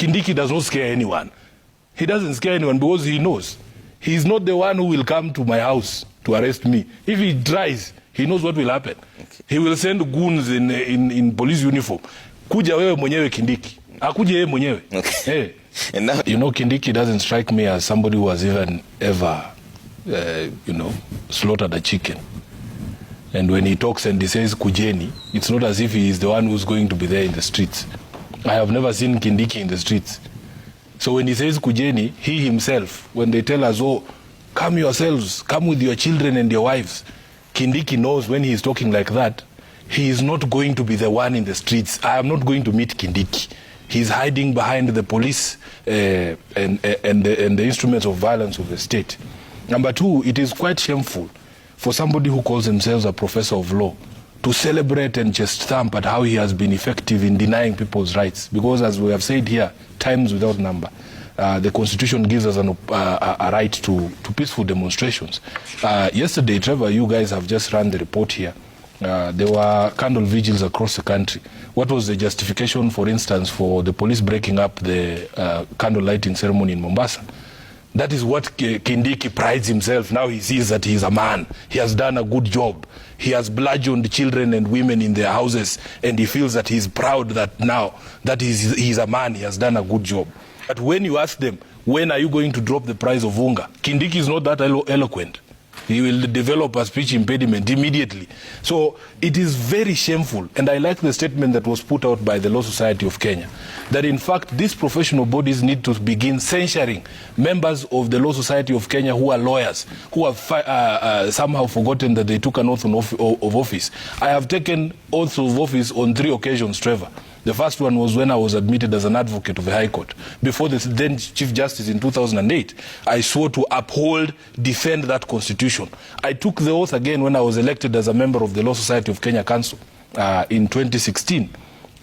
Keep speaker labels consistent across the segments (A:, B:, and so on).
A: Kindiki does not scare anyone. He doesn't scare anyone because he knows. He's not the one who will come to my house to arrest me. If he tries, he knows what will happen. Okay. He will send goons in police uniform. Kuja wewe mwenyewe Kindiki. Akuje yeye mwenyewe. Okay. Hey. And now, you know, Kindiki doesn't strike me as somebody who has ever slaughtered a chicken. And when he talks and he says Kujeni, it's not as if he is the one who's going to be there in the streets. I have never seen Kindiki in the streets. So when he says Kujeni, he himself, when they tell us, oh, come yourselves, come with your children and your wives, Kindiki knows when he is talking like that, he is not going to be the one in the streets. I am not going to meet Kindiki. He's hiding behind the police and the instruments of violence of the state. Number two, it is quite shameful for somebody who calls himself a professor of law to celebrate and just thump at how he has been effective in denying people's rights. Because as we have said here, times without number, the Constitution gives us a right to peaceful demonstrations. Yesterday, Trevor, you guys have just run the report here. There were candle vigils across the country. What was the justification, for instance, for the police breaking up the candle lighting ceremony in Mombasa? That is what Kindiki prides himself. Now he sees that he is a man. He has done a good job. He has bludgeoned children and women in their houses, and he feels that he is proud that now that he is a man, he has done a good job. But when you ask them, when are you going to drop the price of unga? Kindiki is not that eloquent. He will develop a speech impediment immediately. So it is very shameful. And I like the statement that was put out by the Law Society of Kenya, that in fact these professional bodies need to begin censuring members of the Law Society of Kenya who are lawyers, who have somehow forgotten that they took an oath of office. I have taken oaths of office on 3 occasions, Trevor. The first one was when I was admitted as an advocate of the High Court. Before the then Chief Justice in 2008, I swore to uphold, defend that Constitution. I took the oath again when I was elected as a member of the Law Society of Kenya Council in 2016.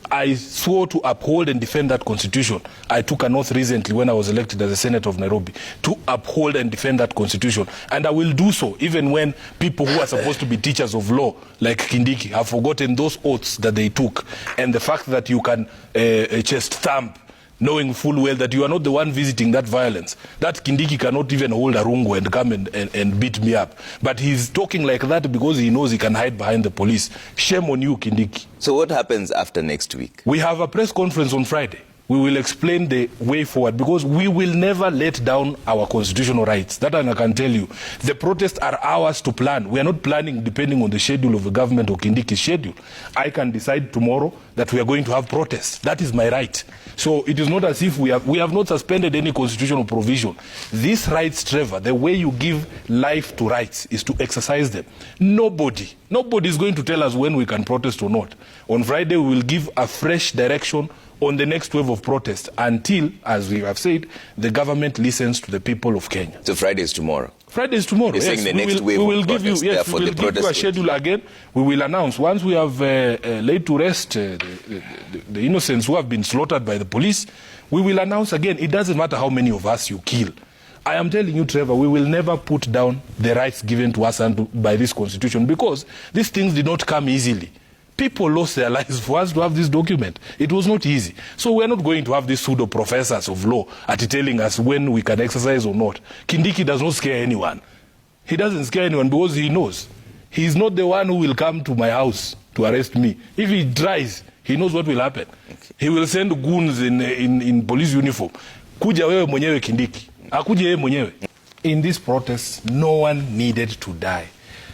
A: I swore to uphold and defend that Constitution. I took an oath recently when I was elected as a Senator of Nairobi to uphold and defend that Constitution. And I will do so even when people who are supposed to be teachers of law, like Kindiki, have forgotten those oaths that they took. And the fact that you can chest thump, knowing full well that you are not the one visiting that violence. That Kindiki cannot even hold a rungu and come and beat me up. But he's talking like that because he knows he can hide behind the police. Shame on you, Kindiki.
B: So what happens after next week?
A: We have a press conference on Friday. We will explain the way forward because we will never let down our constitutional rights. That I can tell you. The protests are ours to plan. We are not planning depending on the schedule of the government or Kindiki's schedule. I can decide tomorrow that we are going to have protests. That is my right. So it is not as if we have not suspended any constitutional provision. These rights, Trevor, the way you give life to rights is to exercise them. Nobody is going to tell us when we can protest or not. On Friday, we will give a fresh direction on the next wave of protest until, as we have said, the government listens to the people of Kenya.
B: So Friday is tomorrow?
A: Friday is tomorrow.
B: You're saying the next wave of protest,
A: we will give you a schedule again. We will announce. Once we have laid to rest the innocents who have been slaughtered by the police, we will announce again. It doesn't matter how many of us you kill. I am telling you, Trevor, we will never put down the rights given to us by this constitution because these things did not come easily. People lost their lives for us to have this document. It was not easy. So we're not going to have these pseudo-professors of law telling us when we can exercise or not. Kindiki does not scare anyone. He doesn't scare anyone because he knows. He's not the one who will come to my house to arrest me. If he tries, he knows what will happen. Okay. He will send goons in police uniform. Kuja wewe mwenyewe Kindiki. Akuje yeye mwenyewe. In this protest, no one needed to die.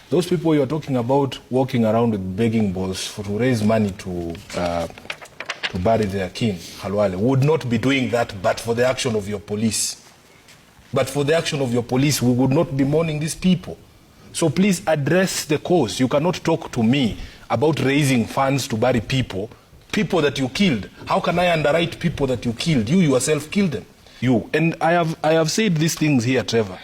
A: Those people you're talking about walking around with begging bowls to raise money to bury their king, Khalwale, would not be doing that but for the action of your police. But for the action of your police, we would not be mourning these people. So please address the cause. You cannot talk to me about raising funds to bury people that you killed. How can I underwrite people that you killed? You yourself killed them. You. And I have said these things here, Trevor,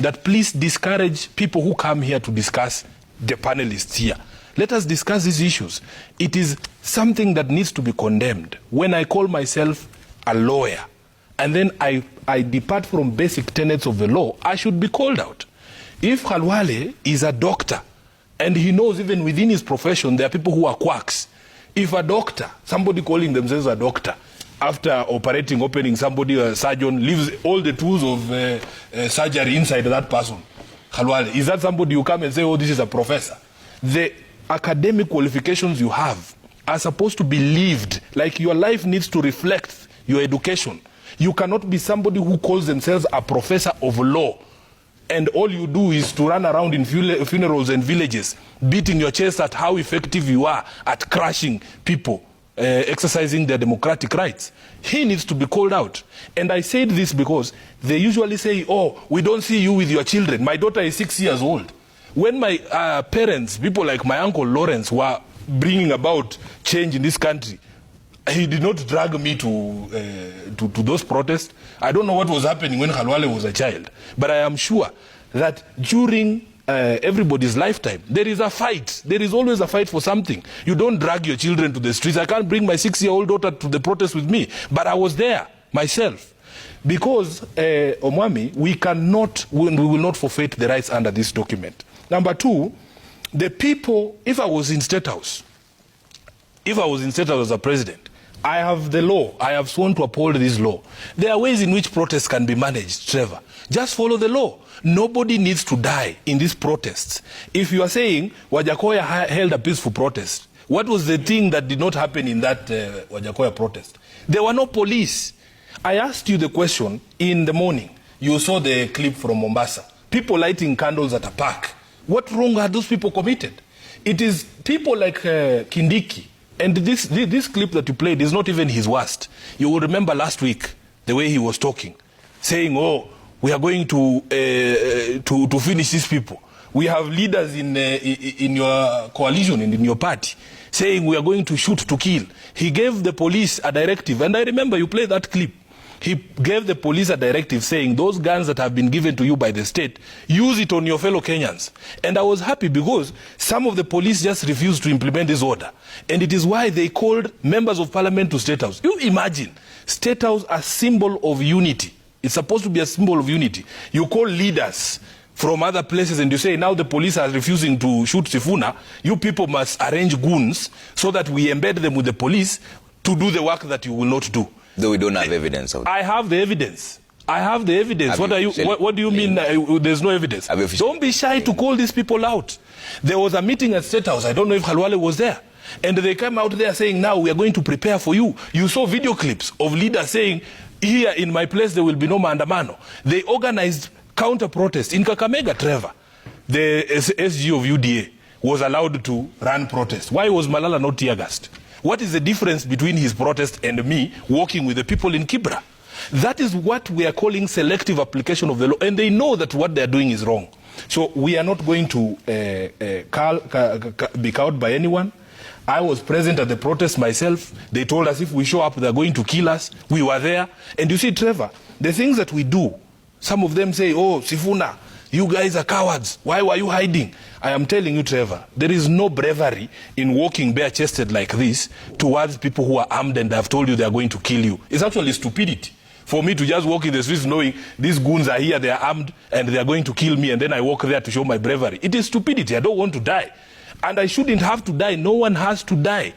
A: that please discourage people who come here to discuss the panelists here. Let us discuss these issues. It is something that needs to be condemned. When I call myself a lawyer and then I depart from basic tenets of the law, I should be called out. If Khalwale is a doctor and he knows even within his profession there are people who are quacks, if a doctor, somebody calling themselves a doctor, after opening somebody, a surgeon, leaves all the tools of surgery inside that person. Khalwale, is that somebody you come and say, oh, this is a professor? The academic qualifications you have are supposed to be lived. Like your life needs to reflect your education. You cannot be somebody who calls themselves a professor of law and all you do is to run around in funerals and villages beating your chest at how effective you are at crushing people exercising their democratic rights. He needs to be called out. And I said this because they usually say, oh, we don't see you with your children. My daughter is 6 years old. When my parents, people like my uncle Lawrence, were bringing about change in this country, he did not drag me to those protests. I don't know what was happening when Khalwale was a child, but I am sure that during everybody's lifetime, there is a fight. There is always a fight for something. You don't drag your children to the streets. I can't bring my 6-year-old daughter to the protest with me, but I was there myself. Because, Omwami, we will not forfeit the rights under this document. Number two, the people, if I was in State House as a president, I have the law. I have sworn to uphold this law. There are ways in which protests can be managed, Trevor. Just follow the law. Nobody needs to die in these protests. If you are saying Wajackoyah held a peaceful protest, what was the thing that did not happen in that Wajackoyah protest? There were no police. I asked you the question in the morning. You saw the clip from Mombasa. People lighting candles at a park. What wrong had those people committed? It is people like Kindiki. And this clip that you played is not even his worst. You will remember last week the way he was talking, saying, oh, we are going to finish these people. We have leaders in your coalition and in your party saying we are going to shoot to kill. He gave the police a directive, and I remember you played that clip. He gave the police a directive saying those guns that have been given to you by the state, use it on your fellow Kenyans. And I was happy because some of the police just refused to implement this order. And it is why they called members of parliament to State House. You imagine, State House a symbol of unity. It's supposed to be a symbol of unity. You call leaders from other places and you say now the police are refusing to shoot Sifuna. You people must arrange goons so that we embed them with the police to do the work that you will not do.
B: Though we don't have evidence of it.
A: I have the evidence. I have the evidence. What do you mean there's no evidence? Don't be shy to call these people out. There was a meeting at State House. I don't know if Khalwale was there. And they came out there saying, now we are going to prepare for you. You saw video clips of leaders saying, here in my place there will be no maandamano. They organized counter protests. In Kakamega, Trevor, the SG of UDA was allowed to run protests. Why was Malala not tear-gassed? What is the difference between his protest and me walking with the people in Kibra? That is what we are calling selective application of the law. And they know that what they are doing is wrong. So we are not going to be cowed by anyone. I was present at the protest myself. They told us if we show up, they're going to kill us. We were there. And you see, Trevor, the things that we do, some of them say, oh, Sifuna, you guys are cowards. Why were you hiding? I am telling you, Trevor, there is no bravery in walking bare-chested like this towards people who are armed and have told you they are going to kill you. It's actually stupidity for me to just walk in the streets knowing these goons are here, they are armed, and they are going to kill me, and then I walk there to show my bravery. It is stupidity. I don't want to die. And I shouldn't have to die. No one has to die.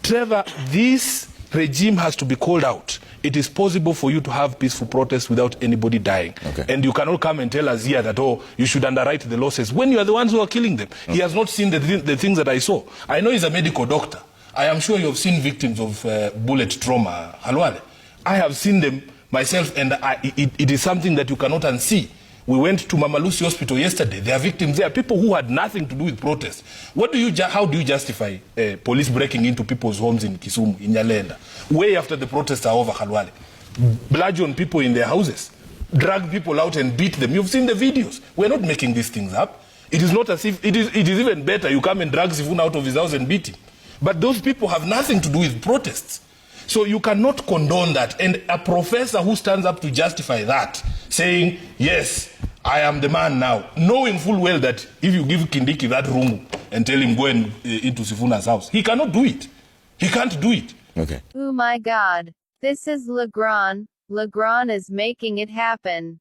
A: Trevor, this regime has to be called out. It is possible for you to have peaceful protests without anybody dying. Okay. And you cannot come and tell us here that, oh, you should underwrite the losses when you are the ones who are killing them. Okay. He has not seen the things that I saw. I know he's a medical doctor. I am sure you have seen victims of bullet trauma, Khalwale. I have seen them myself, and it is something that you cannot unsee. We went to Mama Lucy Hospital yesterday. There are victims there, people who had nothing to do with protests. How do you justify police breaking into people's homes in Kisumu, in Nyalenda, way after the protests are over, Khalwale? Bludgeon people in their houses, drag people out and beat them. You've seen the videos. We're not making these things up. It is not as if, it is even better you come and drag Sifuna out of his house and beat him. But those people have nothing to do with protests. So you cannot condone that. And a professor who stands up to justify that, saying, yes, I am the man now, knowing full well that if you give Kindiki that room and tell him go into Sifuna's house, he cannot do it. He can't do it.
B: Okay.
C: Oh my God. This is Legrand. Legrand is making it happen.